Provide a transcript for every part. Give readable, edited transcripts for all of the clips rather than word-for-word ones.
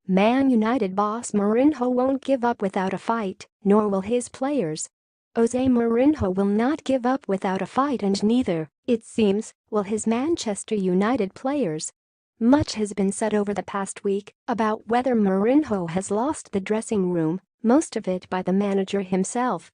Man United boss Mourinho won't give up without a fight, nor will his players. Jose Mourinho will not give up without a fight, and neither, it seems, will his Manchester United players. Much has been said over the past week about whether Mourinho has lost the dressing room, most of it by the manager himself.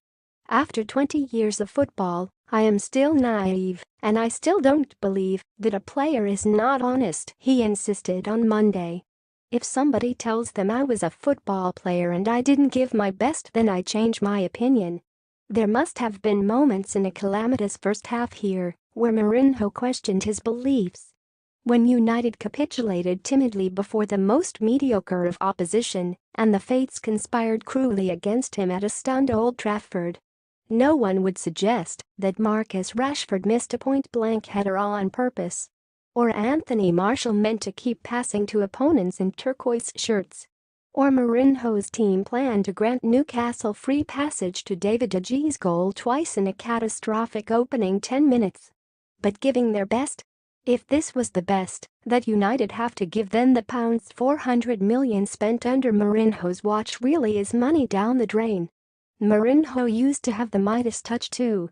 After 20 years of football, I am still naive, and I still don't believe that a player is not honest, he insisted on Monday. If somebody tells them I was a football player and I didn't give my best, then I change my opinion. There must have been moments in a calamitous first half here where Mourinho questioned his beliefs. When United capitulated timidly before the most mediocre of opposition and the fates conspired cruelly against him at a stunned Old Trafford. No one would suggest that Marcus Rashford missed a point-blank header on purpose. Or Anthony Martial meant to keep passing to opponents in turquoise shirts. Or Mourinho's team planned to grant Newcastle free passage to David De Gea's goal twice in a catastrophic opening 10 minutes. But giving their best? If this was the best that United have to give, then the £400 million spent under Mourinho's watch really is money down the drain. Mourinho used to have the Midas touch too.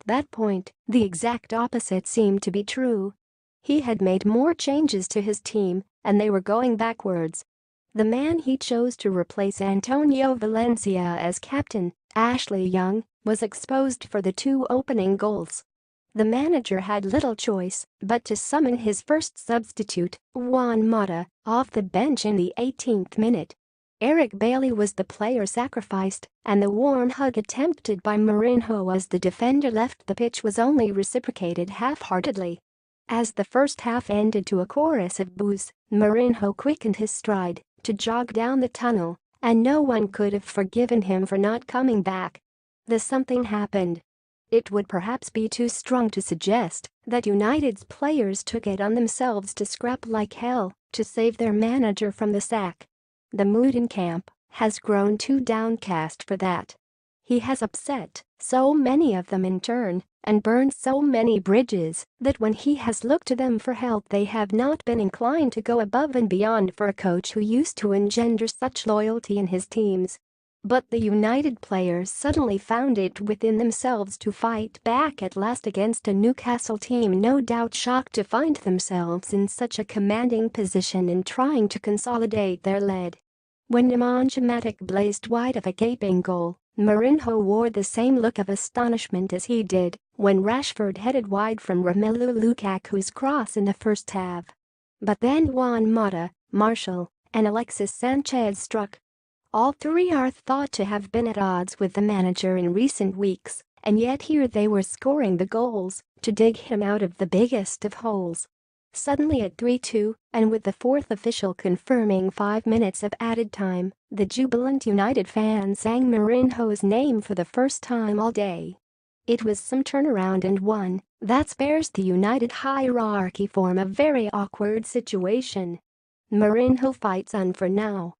At that point, the exact opposite seemed to be true. He had made more changes to his team, and they were going backwards. The man he chose to replace Antonio Valencia as captain, Ashley Young, was exposed for the 2 opening goals. The manager had little choice but to summon his first substitute, Juan Mata, off the bench in the 18th minute. Eric Bailly was the player sacrificed, and the warm hug attempted by Mourinho as the defender left the pitch was only reciprocated half-heartedly. As the first half ended to a chorus of boos, Mourinho quickened his stride to jog down the tunnel, and no one could have forgiven him for not coming back. The something happened. It would perhaps be too strong to suggest that United's players took it on themselves to scrap like hell to save their manager from the sack. The mood in camp has grown too downcast for that. He has upset so many of them in turn and burned so many bridges that when he has looked to them for help, they have not been inclined to go above and beyond for a coach who used to engender such loyalty in his teams. But the United players suddenly found it within themselves to fight back at last against a Newcastle team no doubt shocked to find themselves in such a commanding position and trying to consolidate their lead. When Nemanja Matic blazed wide of a gaping goal, Mourinho wore the same look of astonishment as he did when Rashford headed wide from Romelu Lukaku's cross in the first half. But then Juan Mata, Martial, and Alexis Sanchez struck. All 3 are thought to have been at odds with the manager in recent weeks, and yet here they were scoring the goals to dig him out of the biggest of holes. Suddenly at 3-2, and with the 4th official confirming 5 minutes of added time, the jubilant United fans sang Mourinho's name for the first time all day. It was some turnaround and one that spares the United hierarchy from a very awkward situation. Mourinho fights on for now,